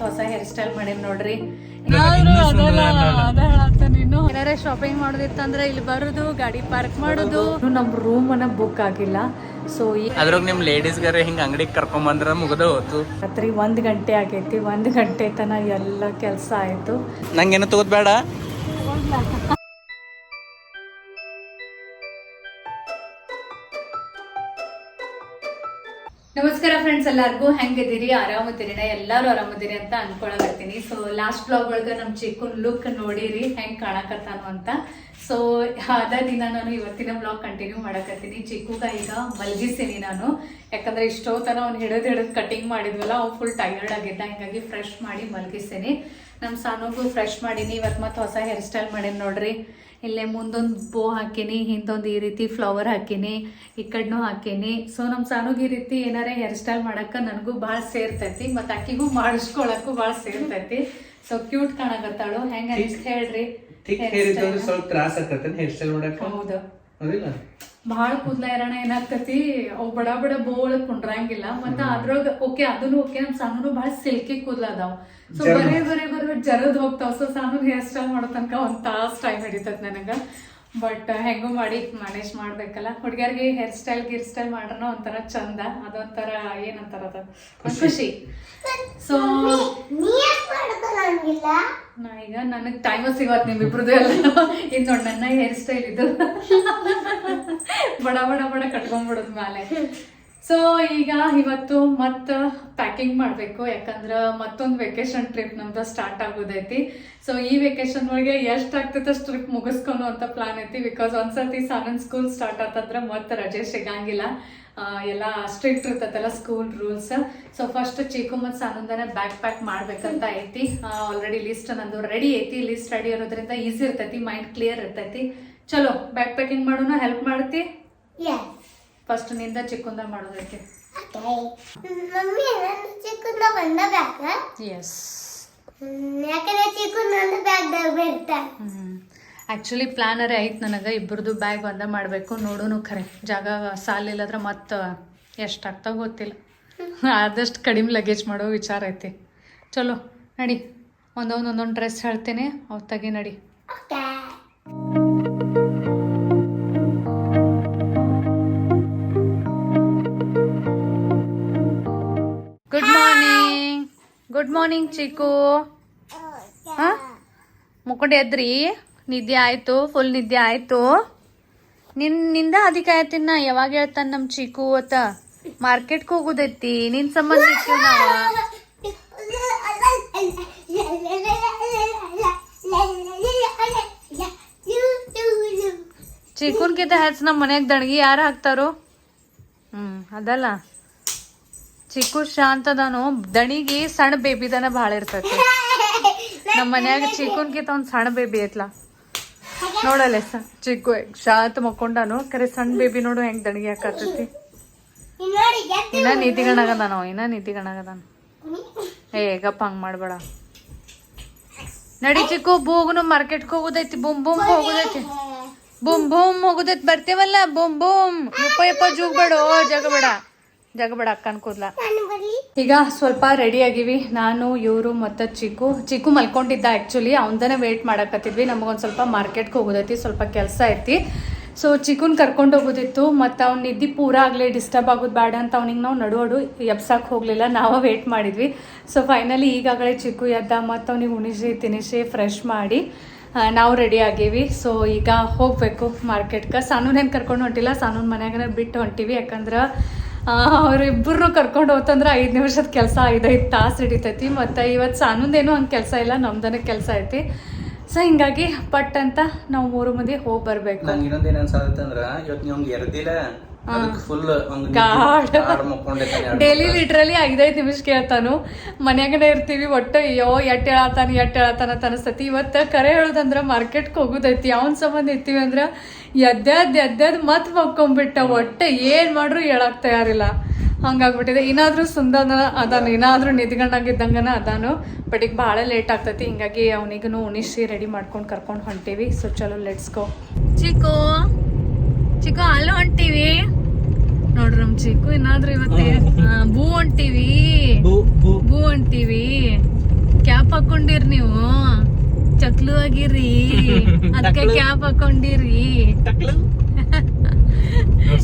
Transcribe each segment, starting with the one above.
ಹೊಸ hair style ಮಾಡೀನಿ ನೋಡ್ರಿ. ಏನಾರ ಶಾಪಿಂಗ್ ಮಾಡೋದಿತ್ತಂದ್ರೆ ಇಲ್ಲಿ ಬರುದು, ಗಾಡಿ ಪಾರ್ಕ್ ಮಾಡುದು. ನಮ್ ರೂಮ್ ಅನ್ನ ಬುಕ್ ಆಗಿಲ್ಲ. ಸೊ ಅದ್ರಾಗ ನಿಮ್ ಲೇಡೀಸ್ ಗಾರ ಹಿಂಗ ಅಂಗಡಿಗೆ ಕರ್ಕೊಂಡ್ ಬಂದ್ರ ಮುಗ್ದ ಹೋತು. ರಾತ್ರಿ 1 ಗಂಟೆ ಆಗೈತಿ. 1 ಗಂಟೆ ತನ ಎಲ್ಲ ಕೆಲಸ ಆಯ್ತು. ನಂಗೇನು ತಗೋದ್ ಬೇಡ. ನಮಸ್ಕಾರ ಫ್ರೆಂಡ್ಸ್, ಎಲ್ಲಾರ್ಗು ಹೆಂಗಿದ್ದೀರಿ? ಆರಾಮದಿರಿನ? ಎಲ್ಲಾರು ಆರಾಮದಿರಿ ಅಂತ ಅನ್ಕೊಳಕತ್ತೀನಿ. ಸೊ ಲಾಸ್ಟ್ ಬ್ಲಾಗ್ ಒಳಗ ನಮ್ ಚಿಕ್ಕನ್ ಲುಕ್ ನೋಡಿರಿ ಹೆಂಗ್ ಕಾಣಕತ್ತಾನು ಅಂತ. ಸೊ ಅದ ದಿನ ನಾನು ಇವತ್ತಿನ ಬ್ಲಾಗ್ ಕಂಟಿನ್ಯೂ ಮಾಡಕತ್ತೀನಿ. ಚಿಕ್ಕುಗ ಈಗ ಮಲ್ಗಿಸ್ತೀನಿ ನಾನು, ಯಾಕಂದ್ರೆ ಇಷ್ಟೋತನ ಅವ್ನು ಹಿಡಿದು ಕಟಿಂಗ್ ಮಾಡಿದ್ವಲ್ಲ, ಅವ್ನು ಫುಲ್ ಟೈರ್ಡ್ ಆಗಿದ್ದ. ಹಿಂಗಾಗಿ ಫ್ರೆಶ್ ಮಾಡಿ ಮಲ್ಗಿಸ್ತೀನಿ. ನಮ್ ಸಾನುಗೂ ಫ್ರೆಶ್ ಮಾಡೀನಿ. ಇವತ್ತು ಮತ್ತೆ ಹೊಸ ಹೇರ್ ಸ್ಟೈಲ್ ಮಾಡೀನಿ ನೋಡ್ರಿ. ಇಲ್ಲೇ ಮುಂದೊಂದು ಬೋ ಹಾಕೀನಿ, ಹಿಂದೊಂದು ಈ ರೀತಿ ಫ್ಲವರ್ ಹಾಕೀನಿ, ಈ ಕಡೆನೂ ಹಾಕೀನಿ. ಸೊ ನಮ್ಮ ಸಾನುಗ್ ಈ ರೀತಿ ಏನಾರ ಹೇರ್ ಸ್ಟೈಲ್ ಮಾಡಕ್ಕೆ ನನಗೂ ಭಾಳ ಸೇರ್ತೈತಿ, ಮತ್ತು ಅಕ್ಕಿಗೂ ಮಾಡಿಸ್ಕೊಳಕ್ಕೂ ಭಾಳ ಸೇರ್ತೈತಿ. ಸೊ ಕ್ಯೂಟ್ ಕಾಣಕತ್ತಾಳು. ಹೆಂಗ ಹೇಳ್ರಿ? ಸ್ವಲ್ಪ ತ್ರಾಸ ಆಕತ್ತೇನ್ ಹೇರ್ ಸ್ಟೈಲ್ ಮಾಡಕ? ಹೌದು, ಭಾಳ ಕೂದ್ಲ ಇರೋಣ ಏನಾಗ್ತತಿ, ಅವು ಬಡ ಬಡ ಬೋ ಒಳಗ್ ಕುಂಡ್ರಂಗಿಲ್ಲ. ಮತ್ತ ಅದ್ರೊಳಗ ಓಕೆ, ಅದನ್ನು ಓಕೆ. ನಮ್ ಸಾನು ಭಾಳ ಸಿಲ್ಕಿ ಕೂದ್ಲ ಅದಾವ. ಸೊ ಬರೇ ಜರದ್ ಹೋಗ್ತಾವ. ಸೊ ಸಾನು ಹೇರ್ ಸ್ಟೈಲ್ ಮಾಡೋ ತನಕ 1 ತಾಸು ಟೈಮ್ ಹಿಡಿತದ ನನಗ. ಬಟ್ ಹೆಂಗೋ ಮಾಡಿ ಮ್ಯಾನೇಜ್ ಮಾಡ್ಬೇಕಲ್ಲ. ಹುಡುಗಿಯರ್ಗೆ ಹೇರ್ ಸ್ಟೈಲ್ ಗಿರ್ ಸ್ಟೈಲ್ ಮಾಡ್ರನ ಒಂಥರ ಚಂದ, ಅದೊಂಥರ ಏನಂತಾರ, ಅದ ಖುಷಿ. ಸೊ ನಾ ಈಗ ನನಗ್ ಟೈಮ್ ಸಿಗೋತ್ ನಿಮ್ಮಿಬ್ರದ್ದು ಎಲ್ಲ. ಇದ್ ನೋಡ್ ನನ್ನ ಹೇರ್ ಸ್ಟೈಲ್ ಇದು ಬಡ ಬಡ ಬಡ ಕಟ್ಕೊಂಡ್ಬಿಡೋದ್ ಮ್ಯಾಲೆ. ಸೊ ಈಗ ಇವತ್ತು ಮತ್ತ ಪ್ಯಾಕಿಂಗ್ ಮಾಡ್ಬೇಕು, ಯಾಕಂದ್ರ ಮತ್ತೊಂದು ವೆಕೇಶನ್ ಟ್ರಿಪ್ ನಮ್ದು ಸ್ಟಾರ್ಟ್ ಆಗೋದೈತಿ. ಸೊ ಈ ವೆಕೇಶನ್ ಒಳಗೆ ಎಷ್ಟ್ ಆಗ್ತೈತೆ ಅಷ್ಟು ಟ್ರಿಪ್ ಮುಗಿಸ್ಕೊನು ಅಂತ ಪ್ಲಾನ್ ಐತಿ. ಬಿಕಾಸ್ ಒಂದ್ಸತಿ ಸಾನನ್ ಸ್ಕೂಲ್ ಸ್ಟಾರ್ಟ್ ಆತಂದ್ರ ಮತ್ತೆ ರಜೆ ಸಿಗಂಗಿಲ್ಲ. ಎಲ್ಲ ಸ್ಟ್ರಿಕ್ಟ್ ಇರ್ತೈತಲ್ಲ school rules. So first chikoo ಮತ್ತು ಸಾನಂದನ ಬ್ಯಾಗ್ ಪ್ಯಾಕ್ ಮಾಡ್ಬೇಕಂತ ಐತಿ. ಆಲ್ರೆಡಿ ಲಿಸ್ಟ್ ನಂದು ರೆಡಿ ಐತಿ. ಲಿಸ್ಟ್ ರೆಡಿ ಇರೋದ್ರಿಂದ ಈಸಿ ಇರ್ತೈತಿ, ಮೈಂಡ್ ಕ್ಲಿಯರ್ ಇರ್ತೈತಿ. ಚಲೋ ಬ್ಯಾಗ್ ಪ್ಯಾಕಿಂಗ್ ಮಾಡೋಣ. ಹೆಲ್ಪ್ ಮಾಡ್ತಿ? ಫಸ್ಟ್ ನಿಂದ ಚಿಕ್ಕುಂದ ಮಾಡೋದಕ್ಕೆ. ಎಸ್, ಆಕ್ಚುಲಿ ಪ್ಲಾನರೇ ಐತ್ ನನಗೆ. ಇಬ್ಬರದು ಬ್ಯಾಗ್ ಒಂದ ಮಾಡಬೇಕು. ನೋಡೋನು ಖರೆ ಜಾಗ ಸಾಲಿಲ್ಲದ್ರೆ ಮತ್ತೆ ಎಷ್ಟಾಗ್ತಾವ ಗೊತ್ತಿಲ್ಲ. ಆದಷ್ಟು ಕಡಿಮೆ ಲಗೇಜ್ ಮಾಡೋ ವಿಚಾರ ಐತಿ. ಚಲೋ ನಡಿ, ಒಂದೊಂದು ಡ್ರೆಸ್ ಹೇಳ್ತೇನೆ, ಅವು ತೆಗಿ ನಡಿ. Good morning. ಗುಡ್ ಮಾರ್ನಿಂಗ್ ಚಿಕ್ಕು. ಹಾ, ಮುಕ್ಕೊಂಡು ಎದ್ರಿ? ನಿದ್ದೆ ಆಯ್ತು? ಫುಲ್ ನಿದ್ದೆ ಆಯ್ತು? ನಿಂದ ಅದಕ್ಕೆ ಆಯ್ತಿನ್ನ ಯಾವಾಗ ಹೇಳ್ತಾನ ನಮ್ ಚಿಕ್ಕು ಅತ್ತ ಮಾರ್ಕೆಟ್ಗೆ ಹೋಗುದೈತಿ. ನಿನ್ ಸಂಬಂಧ ಇತ್ತು ನಾವ. ಚಿಕ್ಕುನ್ಕಿಂತ ಹೆಚ್ಚು ನಮ್ಮ ಮನ್ಯಾಗ ದಣಗಿ ಯಾರು ಹಾಕ್ತಾರೋ? ಅದಲ್ಲ, ಚಿಕ್ಕು ಶಾಂತ ಅದಾನು. ದಣಿಗಿ ಸಣ್ಣ ಬೇಬಿದನ ಭಾಳ ಇರ್ತೈತಿ ನಮ್ಮ ಮನ್ಯಾಗ. ಚಿಕ್ಕುನ್ಕಿಂತ ಒಂದ್ ಸಣ್ಣ ಬೇಬಿ ಐತ್ಲಾ, ನೋಡಲ್ಲ ಚಿಕ್ಕು ಶಾಂತ ಮಕ್ಕೊಂಡಾನು. ಕರೆ ಸಣ್ಣ ಬೇಬಿ ನೋಡು ಹೆಂಗ್ ದಣಿಗೆ ಹಾಕತೈತಿ. ಇನ್ನ ನಿಧಿಗಣಗದಾನು. ಏ ಗಪ್ಪ ಹಂಗ್ ಮಾಡ್ಬೇಡ. ನಡಿ ಚಿಕ್ಕು, ಬೂಗುನು ಮಾರ್ಕೆಟ್ಗೆ ಹೋಗುದೈತಿ. ಬೂಮ್ ಬೂಮ್ ಹೋಗುದೈತಿ. ಬೂಮ್ ಬೂಮ್ ಹೋಗುದೈತಿ. ಬರ್ತೇವಲ್ಲ? ಬೂಮ್ ಬೂಮ್. ಯಪ್ಪ ಜೂಗ್ಬೇಡ, ಜಗಬೇಡ ಅಕ್ಕನ್ ಕೂದ್ಲ. ಈಗ ಸ್ವಲ್ಪ ರೆಡಿ ಆಗಿವಿ ನಾನು, ಇವರು ಮತ್ತು ಚಿಕ್ಕು ಮಲ್ಕೊಂಡಿದ್ದ. Actually ಅವನದನ್ನೇ wait ಮಾಡಕತ್ತಿದ್ವಿ. ನಮಗೊಂದು ಸ್ವಲ್ಪ ಮಾರ್ಕೆಟ್ಗೆ ಹೋಗೋದೈತಿ, ಸ್ವಲ್ಪ ಕೆಲಸ ಐತಿ. ಸೊ ಚಿಕ್ಕನ್ ಕರ್ಕೊಂಡು ಹೋಗೋದಿತ್ತು. ಮತ್ತು ಅವ್ನು ನಿದ್ದೆ ಪೂರ ಆಗಲಿ, ಡಿಸ್ಟರ್ಬ್ ಆಗೋದು ಬೇಡ ಅಂತ ಅವ್ನಿಗೆ ನಾವು ನಡುವಡು ಎಬ್ಸಕ್ಕೆ ಹೋಗಲಿಲ್ಲ, ನಾವು ವೇಟ್ ಮಾಡಿದ್ವಿ. ಸೊ ಫೈನಲಿ ಈಗಾಗಲೇ ಚಿಕ್ಕು ಎದ್ದ, ಮತ್ತು ಅವ್ನಿಗೆ ಉಣಿಸಿ ತಿನಿಸಿ ಫ್ರೆಶ್ ಮಾಡಿ ನಾವು ರೆಡಿ ಆಗೀವಿ. ಸೊ ಈಗ ಹೋಗಬೇಕು ಮಾರ್ಕೆಟ್ಗೆ. ಸಾನೂನೇನು ಕರ್ಕೊಂಡು ಹೊಂಟಿಲ್ಲ, ಸಾನೂನ್ ಮನ್ಯಾಗನೇ ಬಿಟ್ಟು ಹೊಂಟಿವಿ. ಯಾಕಂದ್ರೆ ಅವ್ರಿಬ್ಬರನ್ನು ಕರ್ಕೊಂಡು ಹೋತಂದ್ರೆ 5 ನಿಮಿಷದ ಕೆಲಸ 5 ತಾಸು ಹಿಡಿತೈತಿ. ಮತ್ತು ಇವತ್ತು ಸಾನಂದೇನು ಹಂಗೆ ಕೆಲಸ ಇಲ್ಲ, ನಮ್ದನೇ ಕೆಲಸ ಐತಿ. ಸೊ ಹಿಂಗಾಗಿ ಪಟ್ ಅಂತ ನಾವು 3 ಮಂದಿ ಹೋಗಿ ಬರ್ಬೇಕು. ನಂಗೆ ಇನ್ನೊಂದೇನು ಅನ್ಸಾತಂದ್ರ, ಇವತ್ತು ನೀವು ಎರ್ದಿಲ್ಲ, ಡೈಲಿ ಲಿಟ್ರಲಿ 5 ನಿಮಿಷ ಕೇಳ್ತಾನು. ಮನ್ಯಾಗನೇ ಇರ್ತೀವಿ, ಒಟ್ಟು ಅಯ್ಯೋ ಎಟ್ ಹೇಳತಾನ ಅನಿಸ್ತತಿ. ಇವತ್ತು ಕರೆ ಹೇಳೋದಂದ್ರ ಮಾರ್ಕೆಟ್ಗೆ ಹೋಗೋದೈತಿ. ಅವನ ಸಂಬಂಧ ಇರ್ತೀವಿ ಅಂದ್ರೆ ಎದ್ದಾದ್ ಮತ್ ಮಕ್ಕೊಂಬಿಟ್ಟ. ಒಟ್ಟು ಏನ್ ಮಾಡ್ರು ಹೇಳಕ್ ತಯಾರಿಲ್ಲ, ಹಂಗಾಗ್ಬಿಟ್ಟಿದೆ. ಏನಾದ್ರೂ ಸುಂದರ ಅದಾನು, ಏನಾದ್ರೂ ನಿದ್ಗಂಡಾಗಿದ್ದಂಗನ ಅದಾನು. ಬಟ್ ಈಗ ಭಾಳ ಲೇಟ್ ಆಗ್ತೈತಿ. ಹಿಂಗಾಗಿ ಅವನಿಗೂ ಉಣಿಸಿ ರೆಡಿ ಮಾಡ್ಕೊಂಡು ಕರ್ಕೊಂಡು ಹೊಂಟೀವಿ. ಸೊ ಚಲೋ ಲೆಟ್ಸ್ ಗೋ. ಚಿಕ್ಕು ಅಲ್ಲಿ ಹೊಂಟೀವಿ ನೋಡ್ರಿ. ನಮ್ ಚಿಕ್ಕು ಏನಾದ್ರೂ ಇವತ್ತೇ ಬೂ ಹೊಂಟೀವಿ. ಹಾಕೊಂಡಿರ್ ನೀವು ಚಕ್ಲು ಆಗಿರಿ ಅದಕ್ಕೆ ಕ್ಯಾಪ್ ಹಾಕೊಂಡಿರಿ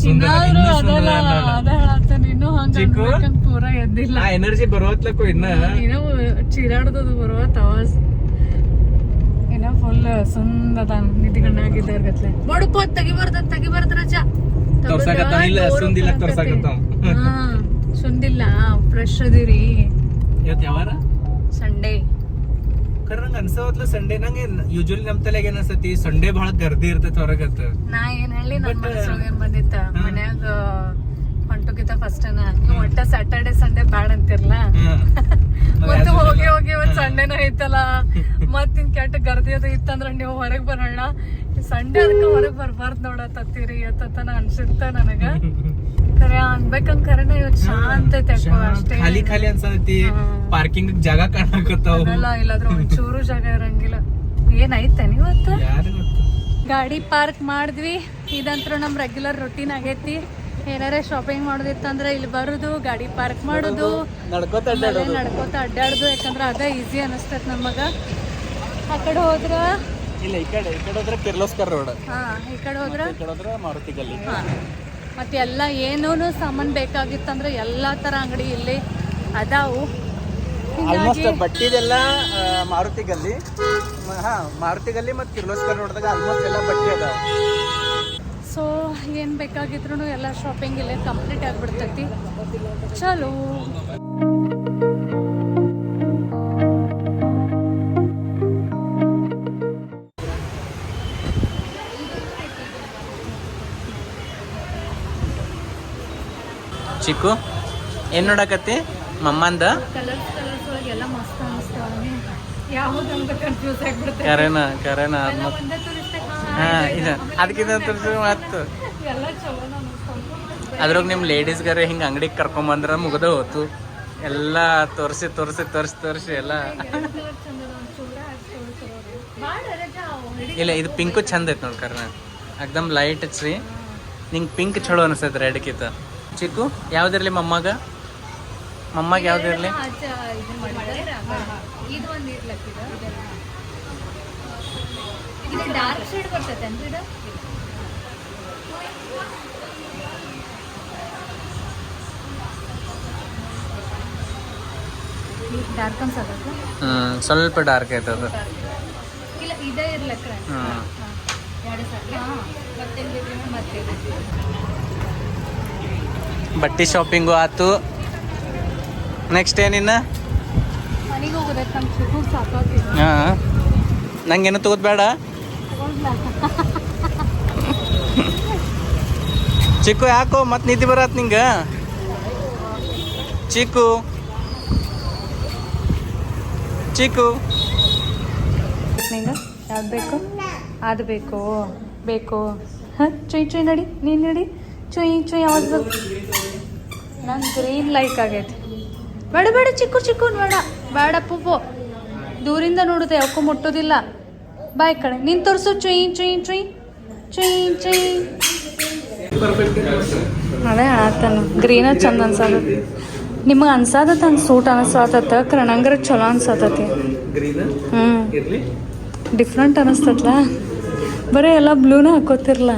ಇನ್ನಾದ್ರೂ ಅದಲ್ಲ ಅದ ಹೇಳತ್ತ ನೀನು ಹಂಗ ಪೂರ ಎದ್ದಿಲ್ಲ ಎನರ್ಜಿ ಬರೋತ್ಲಕ್ಕೂ ಇನ್ನೂ ಚೀರಾಡ್ದದು ಬರುವತ್ ಅವಾಜ್ ಇನ್ನ ಫುಲ್ ಸುಂದದ ನಿಧಿಗಣ್ಣಾಗಿದ್ದಾರ ಗತ್ಲೆ ಬಡುಪೋ ತೆಗಿಬಾರ್ದ ರಜಾ ಸುಂದಿಲ್ಲ ಫ್ರೆಶ್ ಅದಿರಿ ಇವತ್ತು ಯಾವಾರ ಸಂಡೇ ಖರೆ ನಂಗೆ ಅನ್ಸವತ್ಲ ಸಂಡೇ ನಂಗೆ ಯೂಶುವಲಿ ನಮ್ ತಲೆಗೆ ಏನ್ ಅನ್ಸತಿ ಸಂಡೇ ಬಹಳ ಗರ್ದಿ ಇರ್ತೈತಿ ಹೊರಗತ್ತ ನಾ ಏನ್ ಹೇಳಿ ನನ್ ಮನಸ್ಸೊಳಗೆ ಏನ್ ಬಂದಿತ್ತ ಮನ್ಯಾಗ ಹೊಂಟೋಗಿತ್ತ ಫಸ್ಟ್ ನೀವು ಒಟ್ಟ ಸ್ಯಾಟರ್ಡೆ ಸಂಡೇ ಬ್ಯಾಡ್ ಅಂತಿರ್ಲ ಮತ್ತೆ ಹೋಗಿ ಇವತ್ ಸಂಡೇನ ಐತಲ್ಲ ಮತ್ತಿನ್ ಕೆಟ್ಟ ಗರ್ದಿ ಅದು ಇತ್ತಂದ್ರ ನೀವು ಹೊರಗ್ ಬರೋಣ ಸಂಡೇ ಅದಕ್ಕ ಹೊರಗ್ ಬರ್ಬಾರ್ದು ನೋಡತ್ತೀರಿ ಅತ್ತನ ಅನ್ಸಿತ್ತ ನನಗ ಖರೆ ಅನ್ಬೇಕಂಗ್ ಖರೇನ ಇವತ್ ಶಾಂತ ಐತೆ ಅಷ್ಟೇ ಖಾಲಿ ಖಾಲಿ ಅನ್ಸತಿ ಪಾರ್ಕಿಂಗ್ ಜಾಗ ಕಾಣಕತ್ತಾವ ಇಲ್ಲಾದ್ರೂ ಒಂಚೂರು ಜಾಗ ಇರಂಗಿಲ್ಲ ಏನೈತೆ ಇವತ್ತು ಗಾಡಿ ಪಾರ್ಕ್ ಮಾಡಿದ್ವಿ ಇದಂತ್ರು ನಮ್ ರೆಗ್ಯುಲರ್ ರೊಟೀನ್ ಆಗೈತಿ ಏನಾರ ಶಾಪಿಂಗ್ ಮಾಡೋದಿತ್ತಂದ್ರ ಇಲ್ಲಿ ಬರುದು ಗಾಡಿ ಪಾರ್ಕ್ ಮಾಡುದು ನಡ್ಕೋತ ಅಡ್ಡಾಡುದು ಯಾಕಂದ್ರ ಅದ ಈಸಿ ಅನಸ್ತೈತ್ ನಮಗ ಆ ಕಡೆ ಹೋದ್ರ ಇಲ್ಲ ಈ ಕಡೆ ಹೋದ್ರೆ ಕಿರ್ಲೋಸ್ಕರ್ ರೋಡ್ ಈ ಕಡೆ ಹೋದ್ರ ಮಾರುತಿ ಗಲ್ಲಿ ಮತ್ತೆ ಎಲ್ಲ ಏನೂನು ಸಾಮಾನ್ ಬೇಕಾಗಿತ್ತಂದ್ರ ಎಲ್ಲಾ ತರ ಅಂಗಡಿ ಇಲ್ಲಿ ಅದಾವು ಆಲ್ಮೋಸ್ಟ್ ಬಟ್ಟಿದೆಲ್ಲ ಮಾರುತಿ ಗಲ್ಲಿ ಮತ್ತು ಕಿರ್ಲೋಸ್ಕರ್ ರೋಡ್ದಾಗ ಆಲ್ಮೋಸ್ಟ್ ಎಲ್ಲ ಬಟ್ಟೆ ಅದಾವ ಸೊ ಏನ್ ಬೇಕಾಗಿದ್ರು ಎಲ್ಲ ಶಾಪಿಂಗ್ ಇಲ್ಲೇ ಕಂಪ್ಲೀಟ್ ಆಗ್ಬಿಡ್ತೈತಿ ಚಲೋ ಚಿಕ್ಕು ಏನ್ ನೋಡಕತ್ತಿ ಮಮ್ಮಂದ ಕಲರ್ಸ್ ಒಳಗೆ ಎಲ್ಲ ಮಸ್ತ್ ಅನಿಸ್ತಾವ ಯಾವ್ದಂತ ಕನ್ಫ್ಯೂಸ್ ಆಗ್ಬಿಡುತ್ತೆ ಕರೆನ ಅದಕ್ಕಿಂತ ಮತ್ತು ಎಲ್ಲ ಚಲೋ ಅನಿಸ್ತಾವ ಅದ್ರಾಗ ನಿಮ್ ಲೇಡೀಸ್ಗಾರ ಹಿಂಗ ಅಂಗಡಿಗೆ ಕರ್ಕೊಂಬಂದ್ರ ಮುಗ್ದ ಹೋತು ಎಲ್ಲ ತೋರ್ಸಿ ಎಲ್ಲ ಇಲ್ಲ ಇದು ಪಿಂಕು ಚಂದ ಐತ್ ನೋಡ್ ಕರ್ನ ಎಕ್ದಮ್ ಲೈಟ್ ಹಚ್ರಿ ನಿಂಗೆ ಪಿಂಕ್ ಚಲೋ ಅನಿಸ್ತೈತೆ ರೆಡ್ಕಿತ ಚಿಕ್ಕು ಯಾವ್ದಿರ್ಲಿ ಮಮ್ಮಾಗ ಯಾವ್ದಿರ್ಲಿ ಡಾರ್ಕ್ ಶೇಡ್ ಬರ್ತೈತೆ ಅಂದ್ರೆ ಇದು ಡಾರ್ಕ್ ಅನ್ಸತ್ತೆ ಸ್ವಲ್ಪ ಡಾರ್ಕ್ ಐತೆ ಅದು ಇಲ್ಲ ಇದೇ ಇರ್ಲಕ್ಕ ಬಟ್ಟೆ ಶಾಪಿಂಗು ಆತು ನೆಕ್ಸ್ಟ್ ಏನಿನ್ನ ಮನೆಗೆ ಹೋಗೋದೈತೆ ನಮ್ಮ ಚಿಕ್ಕ ಸಾಕಾಗ್ತಿದೆ ಹಾಂ ನಂಗೇನು ತಗೋದ್ ಬೇಡ ಚಿಕ್ಕು ಯಾಕೋ ಮತ್ತೆ ನಿಧಿ ಬರತ್ ನಿಂಗೆ ಚಿಕ್ಕು ನಿಂಗೆ ಯಾವ್ದು ಬೇಕು ಅದು ಬೇಕು ಹಾಂ ಚುಯ್ ನಡಿ ನೀನು ನಡಿ ಚುಯ್ ಯಾವ್ದು ಬೇಕು ನಂಗೆ ಗ್ರೀನ್ ಲೈಕ್ ಆಗೈತಿ ಬೇಡ ಚಿಕ್ಕು ಬೇಡ ಪುಪ್ಪು ದೂರಿಂದ ನೋಡುತ್ತೆ ಯಾಕೋ ಮುಟ್ಟೋದಿಲ್ಲ ಬಾಯ್ ಕಡೆ ನೀನು ತೋರಿಸು ಚುಯ್ ಅದೇ ಆತನು ಗ್ರೀನ ಚಂದ ಅನ್ಸದ ನಿಮಗೆ ಅನ್ಸಾದತ್ತ ಹಂಗೆ ಸೂಟ್ ಅನಿಸ್ತಾತ ಕರಣಂಗರ ಚಲೋ ಅನ್ಸತತಿ ಡಿಫ್ರೆಂಟ್ ಅನಿಸ್ತತ್ಲ ಬರೀ ಎಲ್ಲ ಬ್ಲೂನ ಹಾಕೋತಿರ್ಲ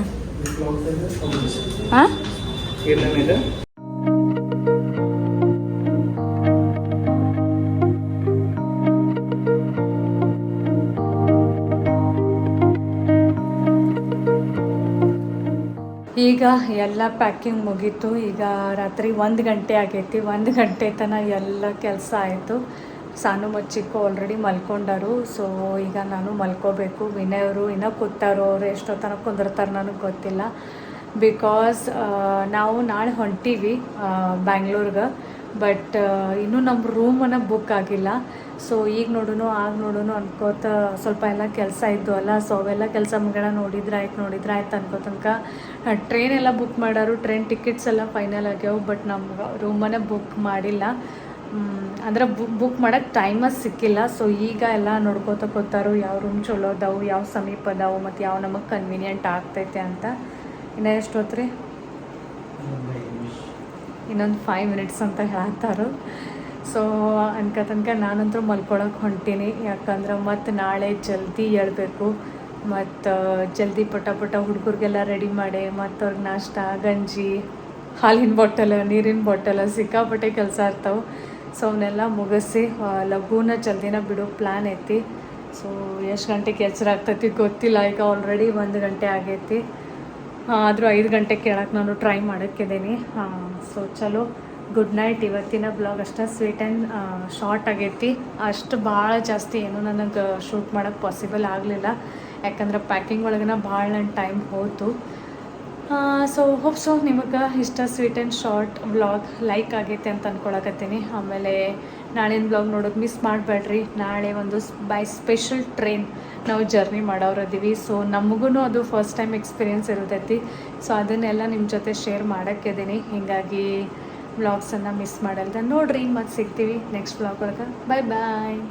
ಹಾಂ ಈಗ ಎಲ್ಲ ಪ್ಯಾಕಿಂಗ್ ಮುಗೀತು ಈಗ ರಾತ್ರಿ 1 ಗಂಟೆ ಆಗೈತಿ 1 ಗಂಟೆ ತನಕ ಎಲ್ಲ ಕೆಲಸ ಆಯಿತು ಸಾನು ಮಚ್ಚಿಕ್ಕು ಆಲ್ರೆಡಿ ಮಲ್ಕೊಂಡರು ಸೊ ಈಗ ನಾನು ಮಲ್ಕೋಬೇಕು ವಿನಯ್ ಅವರು ಇನ್ನೂ ಕೂತಾರೋ ಅವ್ರು ಎಷ್ಟೋ ತನಕ ಕುಂದಿರ್ತಾರೆ ನನಗೆ ಗೊತ್ತಿಲ್ಲ ಬಿಕಾಸ್ ನಾವು ನಾಳೆ ಹೊಂಟೀವಿ ಬ್ಯಾಂಗ್ಳೂರ್ಗೆ ಬಟ್ ಇನ್ನೂ ನಮ್ಮ ರೂಮನ್ನು ಬುಕ್ ಆಗಿಲ್ಲ ಸೊ ಈಗ ನೋಡೋಣ ಆಗ ನೋಡೋಣ ಅನ್ಕೋತ ಸ್ವಲ್ಪ ಎಲ್ಲ ಕೆಲಸ ಇದ್ದು ಅಲ್ಲ ಸೊ ಅವೆಲ್ಲ ಕೆಲಸ ಮುಗಿಣ ನೋಡಿದ್ರೆ ಆಯ್ತು ಅನ್ಕೋ ತನಕ ಟ್ರೈನ್ ಎಲ್ಲ ಬುಕ್ ಮಾಡಾರು ಟ್ರೈನ್ ಟಿಕೆಟ್ಸ್ ಎಲ್ಲ ಫೈನಲ್ ಆಗ್ಯಾವು ಬಟ್ ನಮ್ಮ ರೂಮನ್ನೇ ಬುಕ್ ಮಾಡಿಲ್ಲ ಅಂದ್ರೆ ಬುಕ್ ಮಾಡೋಕ್ಕೆ ಟೈಮಸ್ ಸಿಕ್ಕಿಲ್ಲ ಸೊ ಈಗ ಎಲ್ಲ ನೋಡ್ಕೋತ ಕೂತಾರು ಯಾವ ರೂಮ್ ಚಲೋ ಅದಾವು ಯಾವ ಸಮೀಪ ಅದಾವು ಮತ್ತು ಯಾವ ನಮಗೆ ಕನ್ವೀನಿಯೆಂಟ್ ಆಗ್ತೈತೆ ಅಂತ ಇನ್ನೂ ಎಷ್ಟು ಹೊತ್ತು ಇನ್ನೊಂದು 5 ಮಿನಿಟ್ಸ್ ಅಂತ ಹೇಳ್ತಾರು ಸೊ ತನಕ ನಾನಂತೂ ಮಲ್ಕೊಳಕ್ಕೆ ಹೊಂಟೀನಿ. ಯಾಕಂದ್ರೆ ಮತ್ತು ನಾಳೆ ಜಲ್ದಿ ಏಳಬೇಕು, ಮತ್ತು ಜಲ್ದಿ ಪಟ ಹುಡುಗರಿಗೆಲ್ಲ ರೆಡಿ ಮಾಡಿ ಮತ್ತು ಅವ್ರಿಗೆ ನಾಷ್ಟ, ಗಂಜಿ, ಹಾಲಿನ ಬಾಟಲ್, ನೀರಿನ ಬಾಟಲ್, ಸಿಕ್ಕಾಪಟ್ಟೆ ಕೆಲಸ ಇರ್ತಾವೆ. ಸೊ ಅವನ್ನೆಲ್ಲ ಮುಗಿಸಿ ಲಘುನ ಜಲ್ದಿನ ಬಿಡೋ ಪ್ಲ್ಯಾನ್ ಐತಿ. ಸೊ ಎಷ್ಟು ಗಂಟೆಗೆ ಎಚ್ಚರ ಆಗ್ತೈತಿ ಗೊತ್ತಿಲ್ಲ. ಈಗ ಆಲ್ರೆಡಿ 1 ಗಂಟೆ ಆಗೈತಿ. ಆದರೂ 5 ಗಂಟೆಗೆ ಕೇಳಕ್ಕೆ ನಾನು ಟ್ರೈ ಮಾಡೋಕ್ಕಿದ್ದೀನಿ. ಸೊ ಚಲೋ, ಗುಡ್ ನೈಟ್. ಇವತ್ತಿನ ಬ್ಲಾಗ್ ಅಷ್ಟೇ ಸ್ವೀಟ್ ಆ್ಯಂಡ್ ಶಾರ್ಟ್ ಆಗೈತಿ. ಅಷ್ಟು ಭಾಳ ಜಾಸ್ತಿ ಏನು ನನಗೆ ಶೂಟ್ ಮಾಡೋಕ್ಕೆ ಪಾಸಿಬಲ್ ಆಗಲಿಲ್ಲ. ಯಾಕಂದ್ರೆ ಪ್ಯಾಕಿಂಗ್ ಒಳಗನ ಭಾಳ ನನ್ನ ಟೈಮ್ ಹೋಯ್ತು. ಸೊ ಹೋಪ್ಸು ನಿಮಗೆ ಇಷ್ಟ sweet and short blog like ಆಗೈತೆ ಅಂತ ಅಂದ್ಕೊಳಕತ್ತೀನಿ. ಆಮೇಲೆ ನಾಳಿನ ಬ್ಲಾಗ್ ನೋಡೋದು ಮಿಸ್ ಮಾಡಬೇಡ್ರಿ. ನಾಳೆ ಒಂದು ಬೈ ಸ್ಪೆಷಲ್ ಟ್ರೈನ್ ನಾವು ಜರ್ನಿ ಮಾಡೋರದೀವಿ. ಸೊ ನಮಗೂ ಅದು ಫಸ್ಟ್ ಟೈಮ್ ಎಕ್ಸ್ಪೀರಿಯೆನ್ಸ್ ಇರ್ತೈತಿ. ಸೊ ಅದನ್ನೆಲ್ಲ ನಿಮ್ಮ ಜೊತೆ ಶೇರ್ ಮಾಡೋಕ್ಕಿದ್ದೀನಿ. ಹೀಗಾಗಿ ವ್ಲಾಗ್ಸನ್ನು ಮಿಸ್ ಮಾಡಲ್ದೆ ನೋಡಿರಿ. ಮತ್ತು ಸಿಗ್ತೀವಿ ನೆಕ್ಸ್ಟ್ ವ್ಲಾಗ್ ಒಳಗೆ. ಬಾಯ್ ಬಾಯ್.